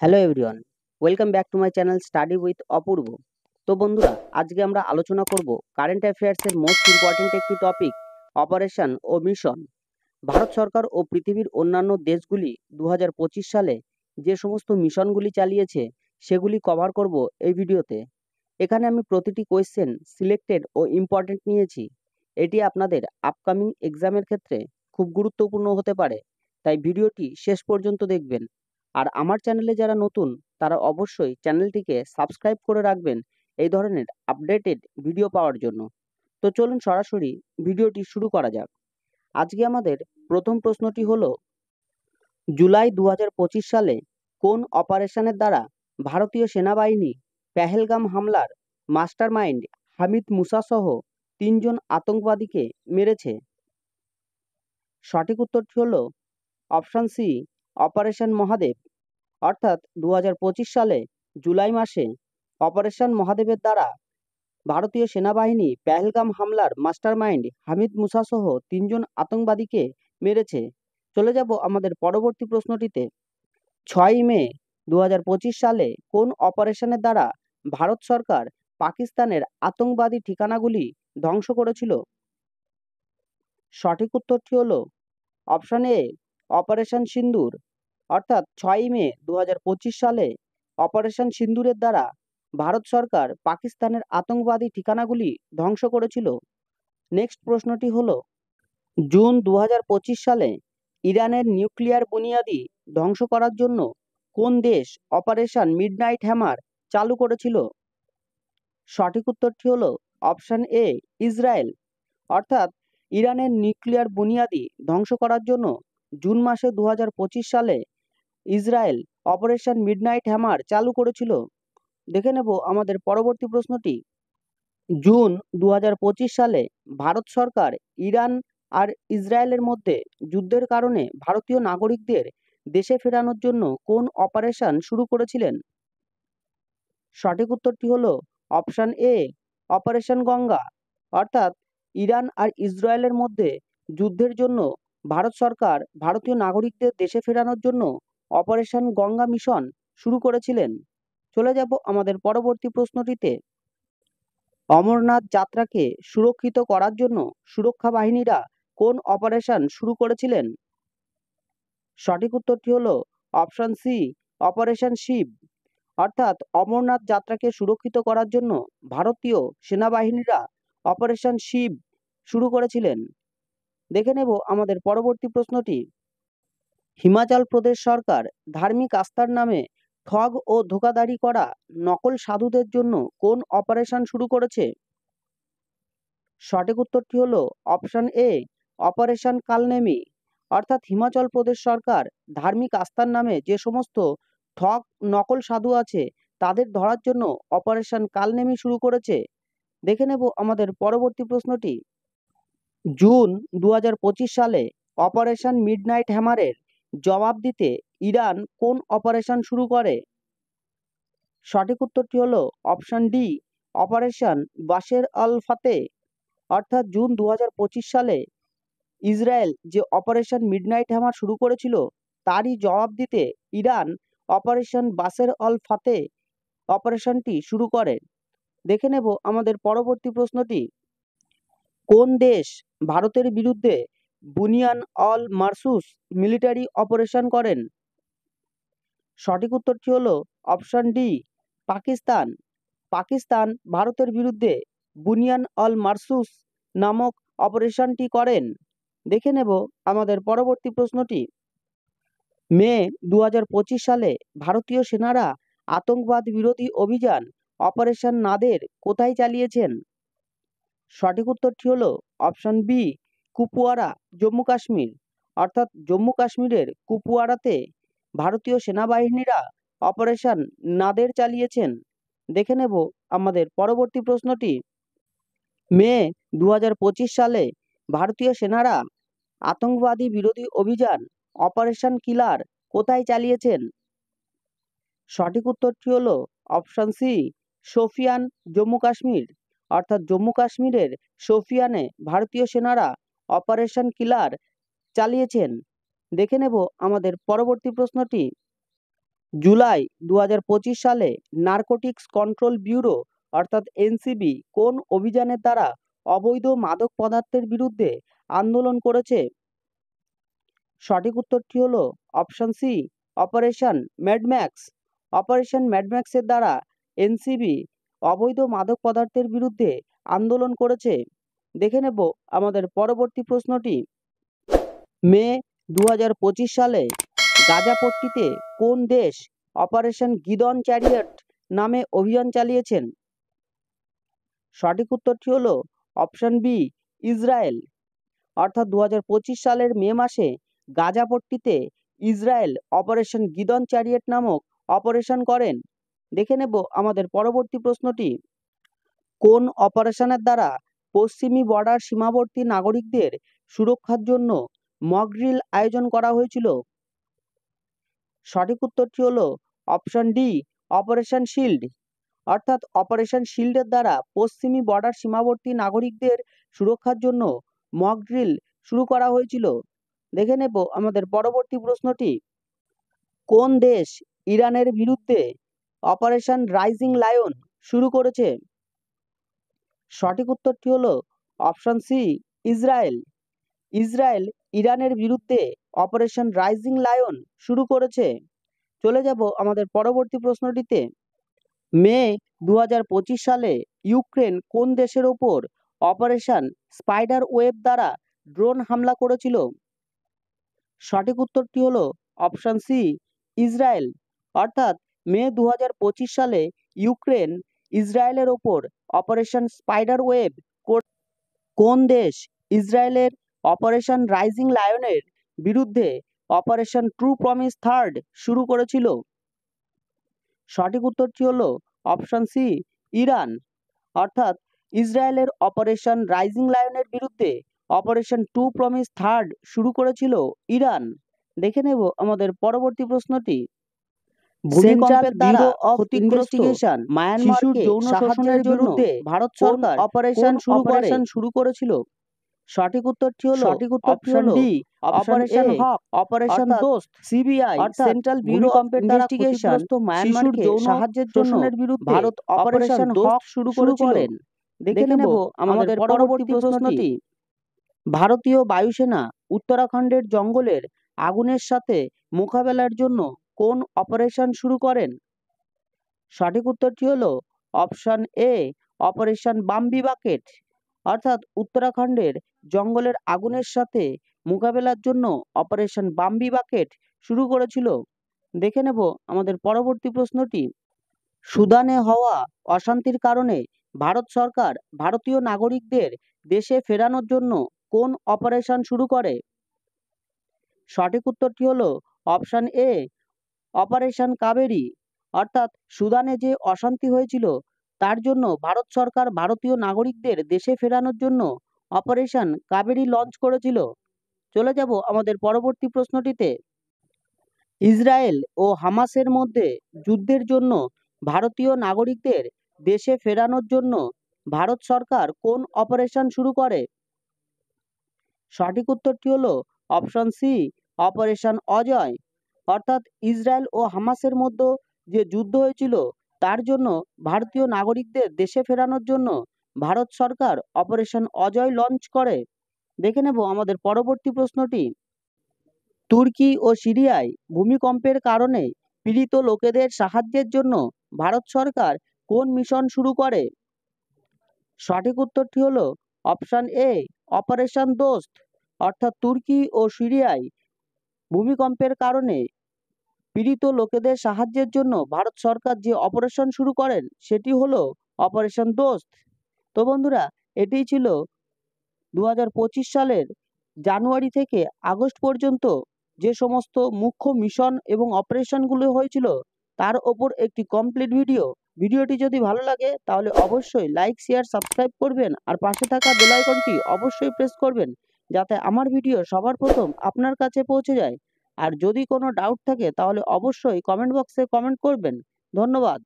Hello everyone, welcome back to my channel study with Apurba. তো বন্ধুরা, আজকে আমরা আলোচনা করব কারেন্ট অ্যাফেয়ার্সের মোস্ট ইম্পর্ট্যান্ট একটি টপিক, অপারেশন ও মিশন। ভারত সরকার ও পৃথিবীর অন্যান্য দেশগুলি 2025 সালে যে সমস্ত মিশনগুলি চালিয়েছে সেগুলি কভার করব এই ভিডিওতে। এখানে আমি প্রতিটি কোয়েশ্চেন সিলেক্টেড ও ইম্পর্ট্যান্ট নিয়েছি। এটি আপনাদের আপকামিং এক্সামের ক্ষেত্রে খুব গুরুত্বপূর্ণ হতে পারে, তাই ভিডিওটি শেষ পর্যন্ত দেখবেন। আর আমার চ্যানেলে যারা নতুন তারা অবশ্যই চ্যানেলটিকে সাবস্ক্রাইব করে রাখবেন এই ধরনের আপডেটেড ভিডিও পাওয়ার জন্য। তো চলুন সরাসরি ভিডিওটি শুরু করা যাক। আজকে আমাদের প্রথম প্রশ্নটি হলো, জুলাই 2025 সালে কোন অপারেশনের দ্বারা ভারতীয় সেনাবাহিনী পেহেলগাম হামলার মাস্টারমাইন্ড হামিদ মুসা সহ 3 জন আতঙ্কবাদীকে মেরেছে? সঠিক উত্তরটি হলো অপশন সি, অপারেশন মহাদেব। অর্থাৎ 2025 সালে জুলাই মাসে অপারেশন মহাদেবের দ্বারা ভারতীয় সেনাবাহিনী পেহেলগাম হামলার মাস্টারমাইন্ড হামিদ মুসা সহ 3 জন আতঙ্কবাদীকে মেরেছে। চলে যাব আমাদের পরবর্তী প্রশ্নটিতে। 6 মে 2025 সালে কোন অপারেশনের দ্বারা ভারত সরকার পাকিস্তানের আতঙ্কবাদী ঠিকানাগুলি ধ্বংস করেছিল? সঠিক উত্তরটি হলো অপশন এ, অপারেশন সিন্দুর। অর্থাৎ 6 মে 2025 সালে অপারেশন সিন্দুরের দ্বারা ভারত সরকার পাকিস্তানের আতঙ্কবাদী ঠিকানাগুলি ধ্বংস করেছিল। নেক্সট প্রশ্নটি হলো, জুন 2025 সালে ইরানের নিউক্লিয়ার বুনিয়াদি ধ্বংস করার জন্য কোন দেশ অপারেশন মিডনাইট হ্যামার চালু করেছিল? সঠিক উত্তরটি হলো অপশন এ, ইসরায়েল। অর্থাৎ ইরানের নিউক্লিয়ার বুনিয়াদি ধ্বংস করার জন্য জুন মাসে 2025 সালে ইসরায়েল অপারেশন মিডনাইট হ্যামার চালু করেছিল। দেখে নেব আমাদের পরবর্তী প্রশ্নটি। জুন 2025 সালে ভারত সরকার ইরান আর ইসরায়েলের মধ্যে যুদ্ধের কারণে ভারতীয় নাগরিকদের দেশে ফেরানোর জন্য কোন অপারেশন শুরু করেছিলেন? সঠিক উত্তরটি হলো অপশন এ, অপারেশন গঙ্গা। অর্থাৎ ইরান আর ইসরায়েলের মধ্যে যুদ্ধের জন্য ভারত সরকার ভারতীয় নাগরিকদের দেশে ফেরানোর জন্য অপারেশন গঙ্গা মিশন শুরু করেছিলেন। চলে যাব আমাদের পরবর্তী প্রশ্নটিতে। অমরনাথ যাত্রাকে সুরক্ষিত করার জন্য সুরক্ষা বাহিনীরা কোন অপারেশন শুরু করেছিলেন? সঠিক উত্তরটি হলো অপশন সি, অপারেশন শিব। অর্থাৎ অমরনাথ যাত্রাকে সুরক্ষিত করার জন্য ভারতীয় সেনাবাহিনীরা অপারেশন শিব শুরু করেছিলেন। দেখে নেব আমাদের পরবর্তী প্রশ্নটি। হিমাচল প্রদেশ সরকার ধার্মিক আস্থার নামে ঠগ ও ধোঁকাধড়ি করা নকল সাধুদের জন্য কোন অপারেশন শুরু করেছে? সঠিক উত্তরটি হলো অপশন এ, অপারেশন কালনেমি। অর্থাৎ হিমাচল প্রদেশ সরকার ধার্মিক আস্থার নামে যে সমস্ত ঠগ নকল সাধু আছে তাদের ধরার জন্য অপারেশন কালনেমি শুরু করেছে। দেখে নেব আমাদের পরবর্তী প্রশ্নটি। জুন 2025 সালে অপারেশন মিডনাইট হ্যামারের জবাব দিতে ইরান কোন অপারেশন শুরু করে? সঠিক উত্তরটি হলো অপশন ডি, অপারেশন বাশের আল ফাতে। অর্থাৎ জুন 2025 সালে ইসরায়েল যে অপারেশন মিডনাইট হ্যামার শুরু করেছিল তারই জবাব দিতে ইরান অপারেশন বাশের আল ফাতে অপারেশনটি শুরু করে। দেখে নেব আমাদের পরবর্তী প্রশ্নটি। কোন দেশ ভারতের বিরুদ্ধে বুনিয়ান অল মারসুস মিলিটারি অপারেশন করেন? সঠিক উত্তরটি হলো অপশন ডি, পাকিস্তান। পাকিস্তান ভারতের বিরুদ্ধে বুনিয়ান অল মারসুস নামক অপারেশনটি করেন। দেখে নেব আমাদের পরবর্তী প্রশ্নটি। মে 2025 সালে ভারতীয় সেনারা আতঙ্কবাদ বিরোধী অভিযান অপারেশন নাদের কোথায় চালিয়েছেন? সঠিক উত্তরটি হলো অপশন বি, কুপওয়ারা, জম্মু কাশ্মীর। অর্থাৎ জম্মু কাশ্মীরের কুপওয়ারাতে ভারতীয় সেনাবাহিনীরা অপারেশন নাদের চালিয়েছেন। দেখে নেব আমাদের পরবর্তী প্রশ্নটি। মে 2025 সালে ভারতীয় সেনারা আতঙ্কবাদী বিরোধী অভিযান অপারেশন কিলার কোথায় চালিয়েছেন? সঠিক উত্তরটি হলো অপশন সি, শোপিয়ান, জম্মু কাশ্মীর। অর্থাৎ জম্মু কাশ্মীরের শোপিয়ানে ভারতীয় সেনারা অপারেশন কিলার চালিয়েছেন। দেখে নেব আমাদের পরবর্তী প্রশ্নটি। জুলাই 2025 সালে নারকোটিক্স কন্ট্রোল ব্যুরো অর্থাৎ এনসিবি কোন অভিযানের দ্বারা অবৈধ মাদক পদার্থের বিরুদ্ধে আন্দোলন করেছে? সঠিক উত্তরটি হলো অপশন সি, অপারেশন ম্যাডম্যাক্স। অপারেশন ম্যাডম্যাক্সের দ্বারা এনসিবি অবৈধ মাদক পদার্থের বিরুদ্ধে আন্দোলন করেছে। দেখে নেব আমাদের পরবর্তী প্রশ্নটি। মে 2025 সালে গাজাপট্টিতে কোন দেশ অপারেশন গিদন চ্যারিয়ট নামে অভিযান চালিয়েছেন? সঠিক উত্তরটি হলো অপশন বি, ইসরায়েল। অর্থাৎ 2025 সালের মে মাসে গাজাপট্টিতে ইসরায়েল অপারেশন গিদন চ্যারিয়ট নামক অপারেশন করেন। দেখে নেব আমাদের পরবর্তী প্রশ্নটি। কোন অপারেশনের দ্বারা পশ্চিমী বর্ডার সীমাবর্তী নাগরিকদের সুরক্ষার জন্য মক ড্রিল আয়োজন করা হয়েছিল? সঠিক উত্তরটি হলো অপশন ডি, অপারেশন শিল্ড। অর্থাৎ অপারেশন শিল্ডের দ্বারা পশ্চিমী বর্ডার সীমাবর্তী নাগরিকদের সুরক্ষার জন্য মক ড্রিল শুরু করা হয়েছিল। দেখে নেব আমাদের পরবর্তী প্রশ্নটি। কোন দেশ ইরানের বিরুদ্ধে অপারেশন রাইজিং লায়ন শুরু করেছে? সঠিক উত্তরটি হলো অপশন সি, ইসরায়েল। ইসরায়েল ইরানের বিরুদ্ধে অপারেশন রাইজিং লায়ন শুরু করেছে। চলে যাব আমাদের পরবর্তী প্রশ্নটিতে। মে 2025 সালে ইউক্রেন কোন দেশের ওপর অপারেশন স্পাইডার ওয়েব দ্বারা ড্রোন হামলা করেছিল? সঠিক উত্তরটি হলো অপশন সি, ইসরায়েল। অর্থাৎ মে 2025 সালে ইউক্রেন ইসরায়েলের ওপর অপারেশন স্পাইডার ওয়েব। কোন দেশ ইসরায়েলের অপারেশন রাইজিং লায়নের বিরুদ্ধে অপারেশন ট্রু প্রমিস থার্ড শুরু করেছিল? সঠিক উত্তরটি হলো অপশন সি, ইরান। অর্থাৎ ইসরায়েলের অপারেশন রাইজিং লায়নের বিরুদ্ধে অপারেশন ট্রু প্রমিস থার্ড শুরু করেছিল ইরান। দেখে নেব আমাদের পরবর্তী প্রশ্নটি। ভূমিকম্পের দ্বারা ইনভেস্টিগেশন মায়ানমার যৌন শোষণের বিরুদ্ধে ভারত সরকার অপারেশন শুরু করেছিল? সঠিক উত্তরটি হলো অপশন ডি, অপারেশন হক। অপারেশন দোস্ত CBI central bureau of investigation Myanmar যৌন সাহায্যের জন্য ভারত অপারেশন হক শুরু করেন। দেখে নেব আমাদের পরবর্তী প্রশ্নটি। ভারতীয় বায়ুসেনা উত্তরাখণ্ডের জঙ্গলের আগুনের সাথে মোকাবেলার জন্য কোন অপারেশন শুরু করেন? সঠিক উত্তরটি হলো option A, operation Bambi bucket. অর্থাৎ উত্তরাখণ্ডের জঙ্গলের আগুনের সাথে মোকাবেলার জন্য অপারেশন বাম্বি বাকেট শুরু করেছিল। দেখে নেব আমাদের পরবর্তী প্রশ্নটি। সুদানে হওয়া অশান্তির কারণে ভারত সরকার ভারতীয় নাগরিকদের দেশে ফেরানোর জন্য কোন অপারেশন শুরু করে? সঠিক উত্তরটি হলো অপশন এ, অপারেশন কাবেরী। অর্থাৎ সুদানে যে অশান্তি হয়েছিল তার জন্য ভারত সরকার ভারতীয় নাগরিকদের দেশে ফেরানোর জন্য অপারেশন কাবেরী লঞ্চ করেছিল। চলে যাব আমাদের পরবর্তী প্রশ্নটিতে। ইসরায়েল ও হামাসের মধ্যে যুদ্ধের জন্য ভারতীয় নাগরিকদের দেশে ফেরানোর জন্য ভারত সরকার কোন অপারেশন শুরু করে? সঠিক উত্তরটি হলো অপশন সি, অপারেশন অজয়। অর্থাৎ ইসরায়েল ও হামাসের মধ্যে যে যুদ্ধ হয়েছিল তার জন্য ভারতীয় নাগরিকদের দেশে ফেরানোর জন্য ভারত সরকার অপারেশন অজয় লঞ্চ করে। দেখে নেব আমাদের পরবর্তী প্রশ্নটি। তুর্কি ও সিরিয়ায় ভূমিকম্পের কারণে পীড়িত লোকেদের সাহায্যের জন্য ভারত সরকার কোন মিশন শুরু করে? সঠিক উত্তরটি হলো অপশন এ, অপারেশন দোস্ত। অর্থাৎ তুর্কি ও সিরিয়ায় ভূমিকম্পের কারণে পীড়িত লোকেদের সাহায্যের জন্য ভারত সরকার যে অপারেশন শুরু করেন সেটি হলো অপারেশন দোস্ত। তো বন্ধুরা, এটিই ছিল 2025 সালের জানুয়ারি থেকে আগস্ট পর্যন্ত যে সমস্ত মুখ্য মিশন এবং অপারেশনগুলো হয়েছিল তার ওপর একটি কমপ্লিট ভিডিও। ভিডিওটি যদি ভালো লাগে তাহলে অবশ্যই লাইক, শেয়ার, সাবস্ক্রাইব করবেন আর পাশে থাকা বেল আইকনটি অবশ্যই প্রেস করবেন যাতে আমার ভিডিও সবার প্রথম আপনার কাছে পৌঁছে যায়। আর যদি কোনো ডাউট থাকে তাহলে অবশ্যই কমেন্ট বক্সে কমেন্ট করবেন। ধন্যবাদ।